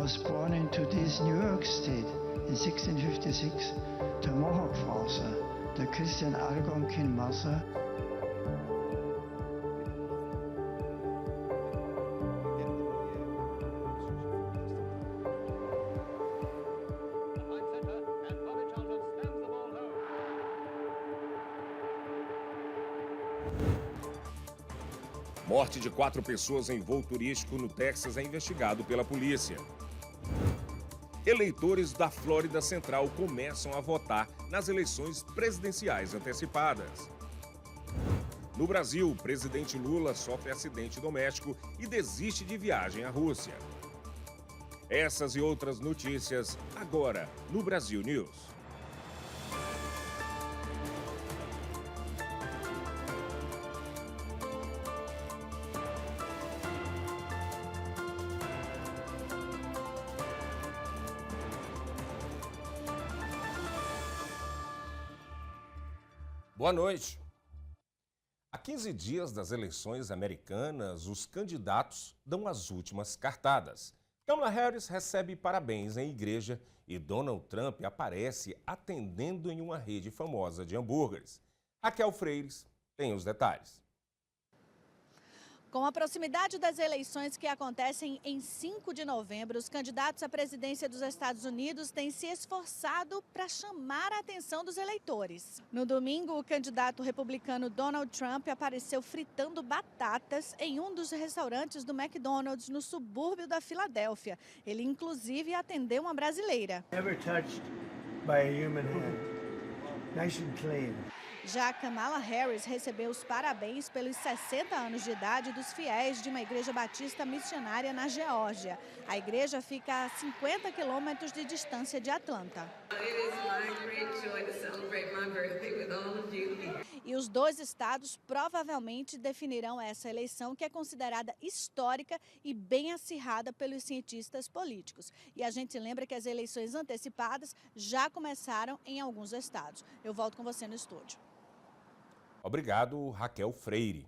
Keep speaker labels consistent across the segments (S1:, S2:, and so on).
S1: was born into this New York State in 1656 to Mohawk Father, the Christian Algonquin mother.
S2: Morte de 4 pessoas em voo turístico no Texas é investigado pela polícia. Eleitores da Flórida Central começam a votar nas eleições presidenciais antecipadas. No Brasil, o presidente Lula sofre acidente doméstico e desiste de viagem à Rússia. Essas e outras notícias agora no Brasil News. Boa noite. Há 15 dias das eleições americanas, os candidatos dão as últimas cartadas. Kamala Harris recebe parabéns em igreja e Donald Trump aparece atendendo em uma rede famosa de hambúrgueres. Raquel Freires tem os detalhes.
S3: Com a proximidade das eleições que acontecem em 5 de novembro, os candidatos à presidência dos Estados Unidos têm se esforçado para chamar a atenção dos eleitores. No domingo, o candidato republicano Donald Trump apareceu fritando batatas em um dos restaurantes do McDonald's no subúrbio da Filadélfia. Ele, inclusive, atendeu uma brasileira.
S4: Never touched by a human hand. Nice and clean.
S3: Já Kamala Harris recebeu os parabéns pelos 60 anos de idade dos fiéis de uma igreja batista missionária na Geórgia. A igreja fica a 50 quilômetros de distância de Atlanta. E os 2 estados provavelmente definirão essa eleição, que é considerada histórica e bem acirrada pelos cientistas políticos. E a gente lembra que as eleições antecipadas já começaram em alguns estados. Eu volto com você no estúdio.
S2: Obrigado, Raquel Freire.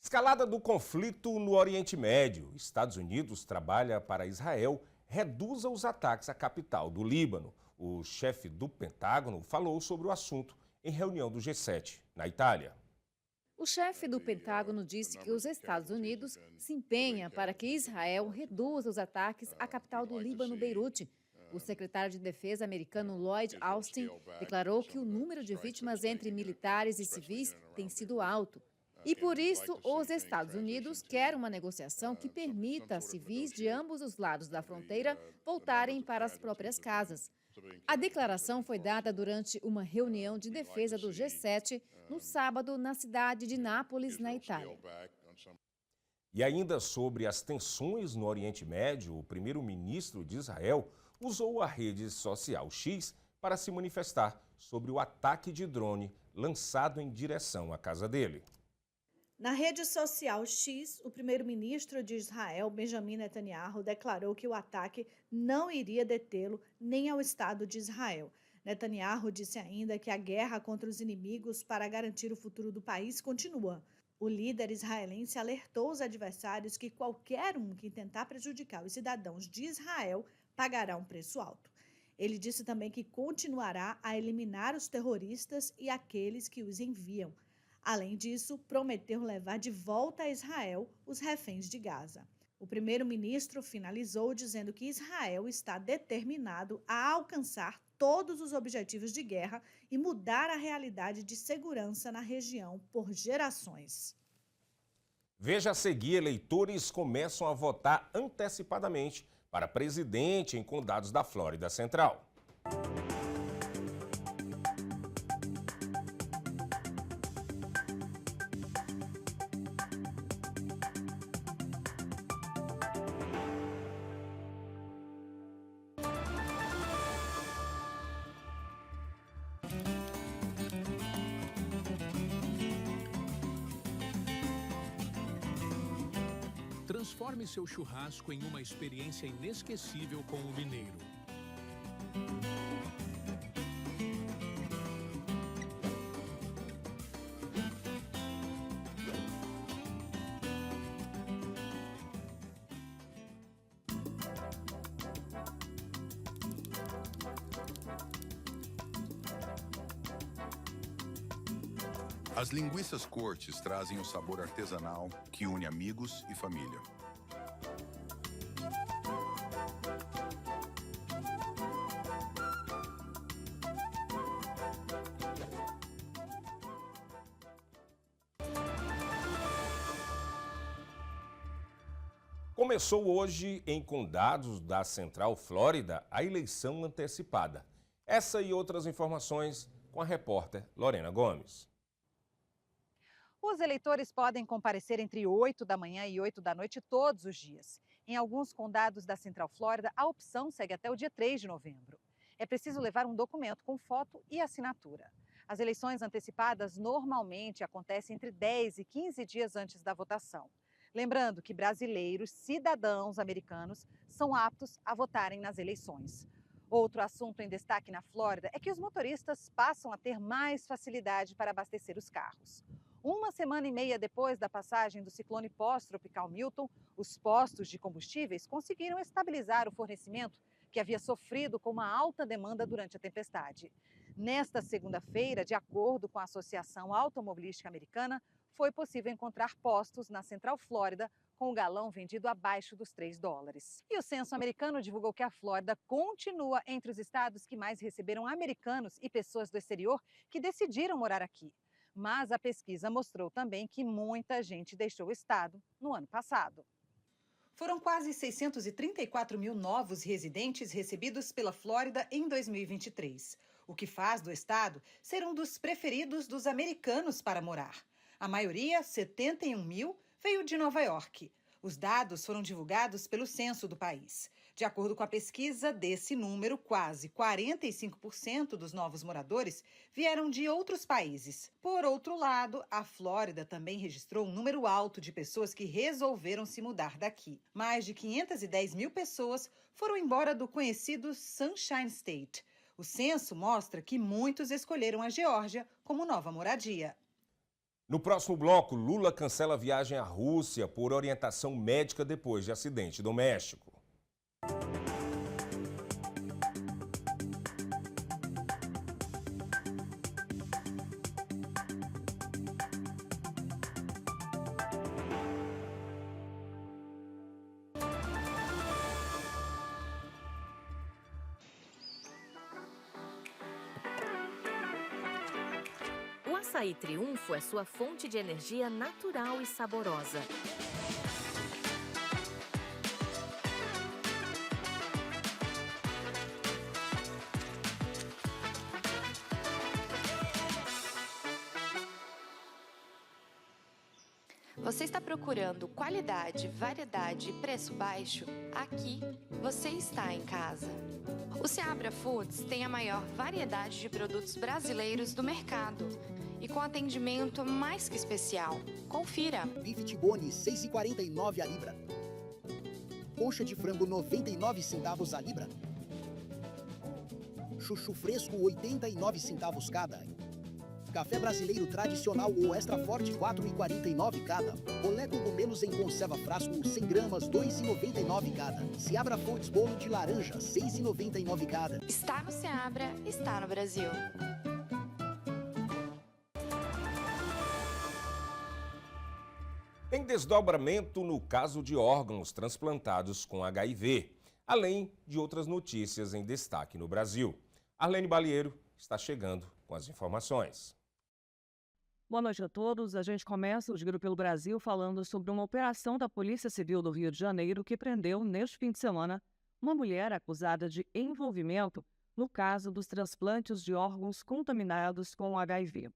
S2: Escalada do conflito no Oriente Médio. Estados Unidos trabalha para Israel reduza os ataques à capital do Líbano. O chefe do Pentágono falou sobre o assunto em reunião do G7, na Itália.
S5: O chefe do Pentágono disse que os Estados Unidos se empenham para que Israel reduza os ataques à capital do Líbano, Beirute. O secretário de Defesa americano Lloyd Austin declarou que o número de vítimas entre militares e civis tem sido alto. E por isso, os Estados Unidos querem uma negociação que permita a civis de ambos os lados da fronteira voltarem para as próprias casas. A declaração foi dada durante uma reunião de defesa do G7 no sábado na cidade de Nápoles, na Itália.
S2: E ainda sobre as tensões no Oriente Médio, o primeiro-ministro de Israel usou a rede social X para se manifestar sobre o ataque de drone lançado em direção à casa dele.
S3: Na rede social X, o primeiro-ministro de Israel, Benjamin Netanyahu, declarou que o ataque não iria detê-lo nem ao Estado de Israel. Netanyahu disse ainda que a guerra contra os inimigos para garantir o futuro do país continua. O líder israelense alertou os adversários que qualquer um que tentar prejudicar os cidadãos de Israel pagará um preço alto. Ele disse também que continuará a eliminar os terroristas e aqueles que os enviam. Além disso, prometeu levar de volta a Israel os reféns de Gaza. O primeiro-ministro finalizou dizendo que Israel está determinado a alcançar todos os objetivos de guerra e mudar a realidade de segurança na região por gerações.
S2: Veja a seguir, eleitores começam a votar antecipadamente para presidente em condados da Flórida Central.
S6: Transforme seu churrasco em uma experiência inesquecível com o Mineiro.
S7: As linguiças Cortes trazem o sabor artesanal que une amigos e família.
S2: Começou hoje em condados da Central Flórida a eleição antecipada. Essa e outras informações com a repórter Lorena Gomes.
S8: Os eleitores podem comparecer entre 8 da manhã e 8 da noite todos os dias. Em alguns condados da Central Flórida, a opção segue até o dia 3 de novembro. É preciso levar um documento com foto e assinatura. As eleições antecipadas normalmente acontecem entre 10 e 15 dias antes da votação. Lembrando que brasileiros, cidadãos americanos, são aptos a votarem nas eleições. Outro assunto em destaque na Flórida é que os motoristas passam a ter mais facilidade para abastecer os carros. Uma semana e meia depois da passagem do ciclone pós-tropical Milton, os postos de combustíveis conseguiram estabilizar o fornecimento que havia sofrido com uma alta demanda durante a tempestade. Nesta segunda-feira, de acordo com a Associação Automobilística Americana, foi possível encontrar postos na Central Flórida com o galão vendido abaixo dos $3. E o censo americano divulgou que a Flórida continua entre os estados que mais receberam americanos e pessoas do exterior que decidiram morar aqui. Mas a pesquisa mostrou também que muita gente deixou o estado no ano passado. Foram quase 634 mil novos residentes recebidos pela Flórida em 2023, o que faz do estado ser um dos preferidos dos americanos para morar. A maioria, 71 mil, veio de Nova York. Os dados foram divulgados pelo censo do país. De acordo com a pesquisa, desse número, quase 45% dos novos moradores vieram de outros países. Por outro lado, a Flórida também registrou um número alto de pessoas que resolveram se mudar daqui. Mais de 510 mil pessoas foram embora do conhecido Sunshine State. O censo mostra que muitos escolheram a Geórgia como nova moradia.
S2: No próximo bloco, Lula cancela a viagem à Rússia por orientação médica depois de acidente doméstico.
S9: O açaí Triunfo é sua fonte de energia natural e saborosa.
S10: Você está procurando qualidade, variedade e preço baixo? Aqui você está em casa. O Seabra Foods tem a maior variedade de produtos brasileiros do mercado e com atendimento mais que especial. Confira.
S11: Bife Tibone, 6,49 a libra. Coxa de frango, 99 centavos a libra. Chuchu fresco, 89 centavos cada. Café brasileiro tradicional ou extra forte, 4,49 cada. Olé cogumelos em conserva frasco, 100 gramas, 2,99 cada. Seabra Foods bolo de laranja, 6,99 cada.
S10: Está no Seabra, está no Brasil.
S2: Tem desdobramento no caso de órgãos transplantados com HIV, além de outras notícias em destaque no Brasil. Arlene Balieiro está chegando com as informações.
S12: Boa noite a todos. A gente começa o Giro pelo Brasil falando sobre uma operação da Polícia Civil do Rio de Janeiro que prendeu, neste fim de semana, uma mulher acusada de envolvimento no caso dos transplantes de órgãos contaminados com HIV.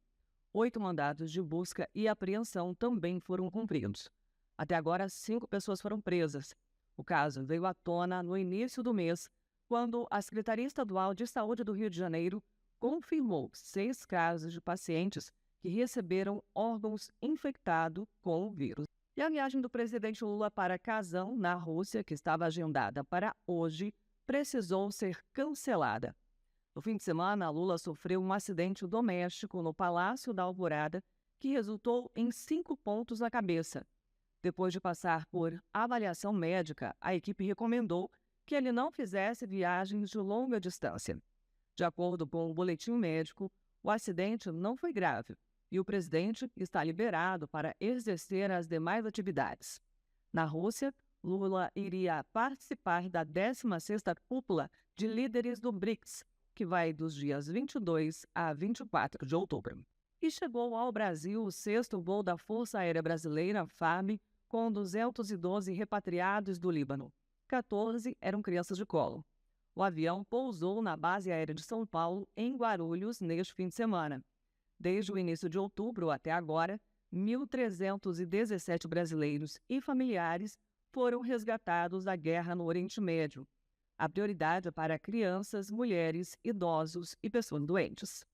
S12: 8 mandados de busca e apreensão também foram cumpridos. Até agora, 5 pessoas foram presas. O caso veio à tona no início do mês, quando a Secretaria Estadual de Saúde do Rio de Janeiro confirmou 6 casos de pacientes que receberam órgãos infectados com o vírus. E a viagem do presidente Lula para Kazan, na Rússia, que estava agendada para hoje, precisou ser cancelada. No fim de semana, Lula sofreu um acidente doméstico no Palácio da Alvorada, que resultou em 5 pontos na cabeça. Depois de passar por avaliação médica, a equipe recomendou que ele não fizesse viagens de longa distância. De acordo com o boletim médico, o acidente não foi grave e o presidente está liberado para exercer as demais atividades. Na Rússia, Lula iria participar da 16ª cúpula de líderes do BRICS, que vai dos dias 22 a 24 de outubro. E chegou ao Brasil o 6º voo da Força Aérea Brasileira, FAB, com 212 repatriados do Líbano. 14 eram crianças de colo. O avião pousou na base aérea de São Paulo, em Guarulhos, neste fim de semana. Desde o início de outubro até agora, 1.317 brasileiros e familiares foram resgatados da guerra no Oriente Médio. A prioridade é para crianças, mulheres, idosos e pessoas doentes.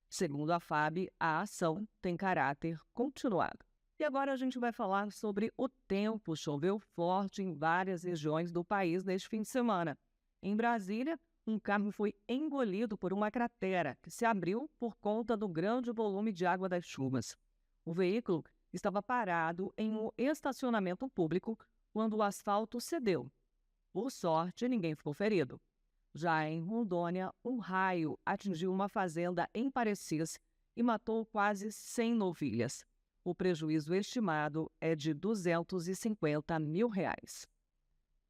S12: Segundo a FAB, a ação tem caráter continuado. E agora a gente vai falar sobre o tempo. Choveu forte em várias regiões do país neste fim de semana. Em Brasília, um carro foi engolido por uma cratera que se abriu por conta do grande volume de água das chuvas. O veículo estava parado em um estacionamento público quando o asfalto cedeu. Por sorte, ninguém ficou ferido. Já em Rondônia, um raio atingiu uma fazenda em Parecis e matou quase 100 novilhas. O prejuízo estimado é de R$250 mil.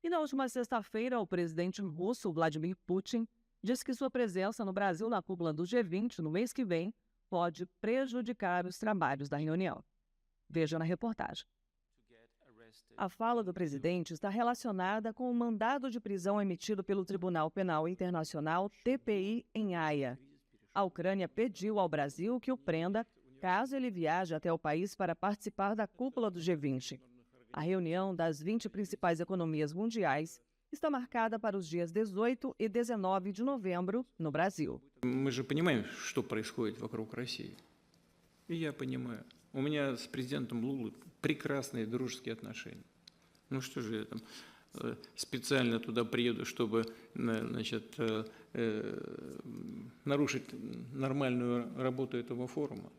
S12: E na última sexta-feira, o presidente russo Vladimir Putin disse que sua presença no Brasil na cúpula do G20 no mês que vem pode prejudicar os trabalhos da reunião. Veja na reportagem. A fala do presidente está relacionada com o mandado de prisão emitido pelo Tribunal Penal Internacional, TPI, em Haia. A Ucrânia pediu ao Brasil que o prenda caso ele viaje até o país para participar da cúpula do G20. A reunião das 20 principais economias mundiais está marcada para os dias 18 e 19 de novembro, no Brasil.
S13: Мы же понимаем, что происходит вокруг России. И я понимаю. У меня с президентом Лулой прекрасные дружеские отношения. Ну что же я там специально туда приеду, чтобы, значит, нарушить нормальную работу этого форума?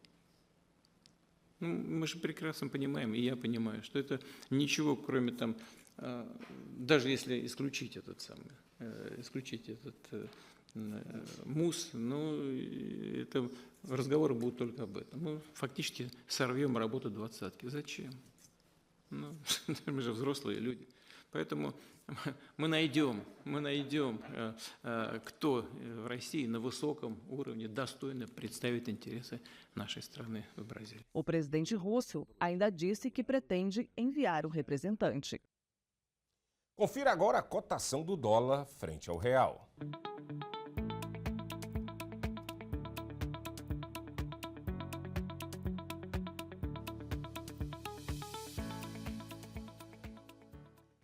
S13: Ну, мы же прекрасно понимаем, и я понимаю, что это ничего, кроме там, даже если исключить этот МУС, ну, это разговоры будут только об этом. Мы фактически сорвем работу двадцатки. Зачем? Ну, мы же взрослые люди. Поэтому мы найдем, кто в России на высоком уровне достойно представит интересы нашей страны в Бразилии.
S12: O presidente russo ainda disse que pretende enviar o representante.
S2: Confira agora a cotação do dólar frente ao real.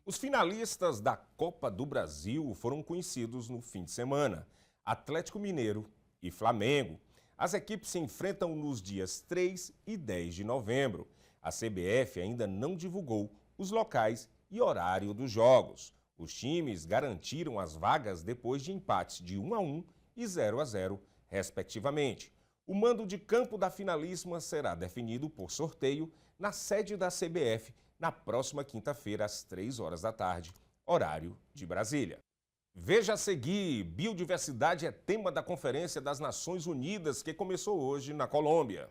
S2: Os finalistas da Copa do Brasil foram conhecidos no fim de semana: Atlético Mineiro e Flamengo. As equipes se enfrentam nos dias 3 e 10 de novembro. A CBF ainda não divulgou os locais e horário dos jogos. Os times garantiram as vagas depois de empates de 1-1 e 0-0, respectivamente. O mando de campo da finalíssima será definido por sorteio na sede da CBF na próxima quinta-feira, às 15h, horário de Brasília. Veja a seguir: biodiversidade é tema da Conferência das Nações Unidas que começou hoje na Colômbia.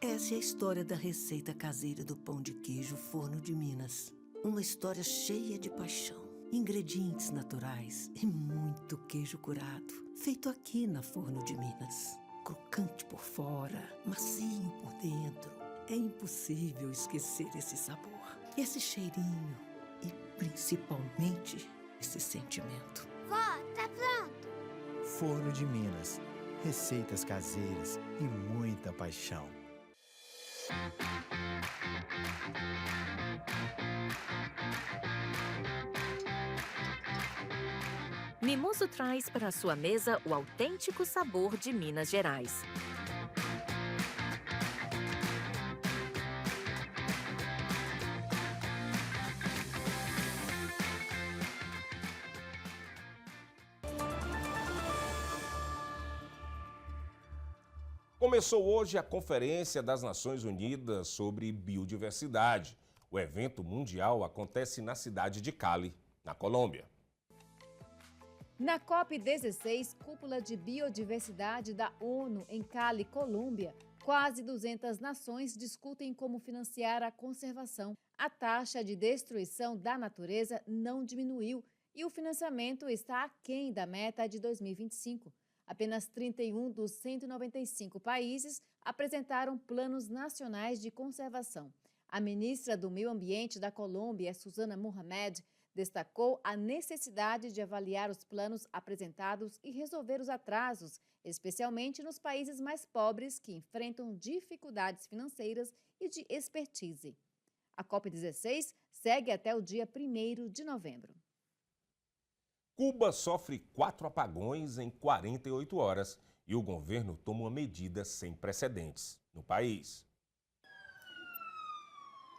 S14: Essa é a história da receita caseira do pão de queijo Forno de Minas. Uma história cheia de paixão, ingredientes naturais e muito queijo curado. Feito aqui na Forno de Minas. Crocante por fora, macio por dentro. É impossível esquecer esse sabor, esse cheirinho e principalmente esse sentimento.
S15: Vó, tá pronto?
S16: Forno de Minas. Receitas caseiras e muita paixão.
S9: Mimoso traz para sua mesa o autêntico sabor de Minas Gerais.
S2: Começou hoje a Conferência das Nações Unidas sobre Biodiversidade. O evento mundial acontece na cidade de Cali, na Colômbia.
S5: Na COP16, Cúpula de Biodiversidade da ONU, em Cali, Colômbia, quase 200 nações discutem como financiar a conservação. A taxa de destruição da natureza não diminuiu e o financiamento está aquém da meta de 2025. Apenas 31 dos 195 países apresentaram planos nacionais de conservação. A ministra do Meio Ambiente da Colômbia, Susana Mohamed, destacou a necessidade de avaliar os planos apresentados e resolver os atrasos, especialmente nos países mais pobres que enfrentam dificuldades financeiras e de expertise. A COP16 segue até o dia 1º de novembro.
S2: Cuba sofre 4 apagões em 48 horas e o governo toma uma medida sem precedentes no país.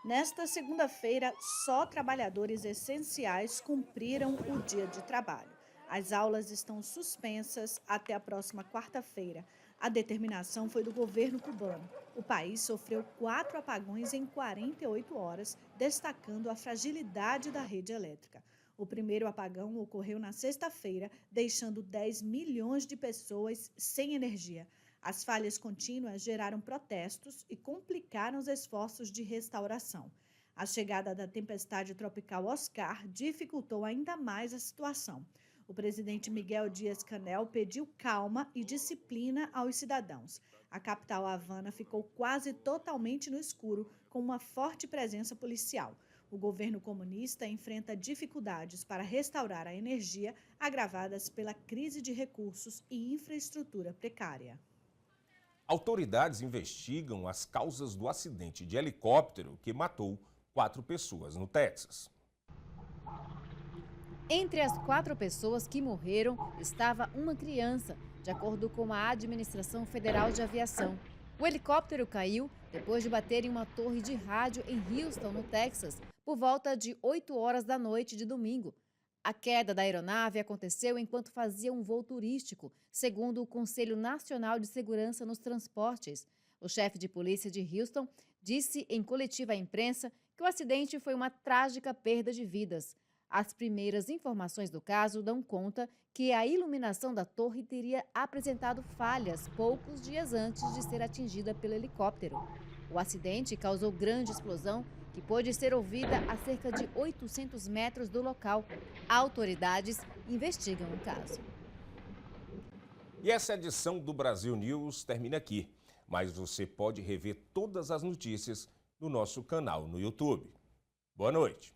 S3: Nesta segunda-feira, só trabalhadores essenciais cumpriram o dia de trabalho. As aulas estão suspensas até a próxima quarta-feira. A determinação foi do governo cubano. O país sofreu 4 apagões em 48 horas, destacando a fragilidade da rede elétrica. O primeiro apagão ocorreu na sexta-feira, deixando 10 milhões de pessoas sem energia. As falhas contínuas geraram protestos e complicaram os esforços de restauração. A chegada da tempestade tropical Oscar dificultou ainda mais a situação. O presidente Miguel Díaz-Canel pediu calma e disciplina aos cidadãos. A capital Havana ficou quase totalmente no escuro, com uma forte presença policial. O governo comunista enfrenta dificuldades para restaurar a energia, agravadas pela crise de recursos e infraestrutura precária.
S2: Autoridades investigam as causas do acidente de helicóptero que matou 4 pessoas no Texas.
S5: Entre as 4 pessoas que morreram estava uma criança, de acordo com a Administração Federal de Aviação. O helicóptero caiu depois de bater em uma torre de rádio em Houston, no Texas, por volta de 8 horas da noite de domingo. A queda da aeronave aconteceu enquanto fazia um voo turístico, segundo o Conselho Nacional de Segurança nos Transportes. O chefe de polícia de Houston disse em coletiva à imprensa que o acidente foi uma trágica perda de vidas. As primeiras informações do caso dão conta que a iluminação da torre teria apresentado falhas poucos dias antes de ser atingida pelo helicóptero. O acidente causou grande explosão que pôde ser ouvida a cerca de 800 metros do local. Autoridades investigam o caso.
S2: E essa edição do Brasil News termina aqui, mas você pode rever todas as notícias no nosso canal no YouTube. Boa noite.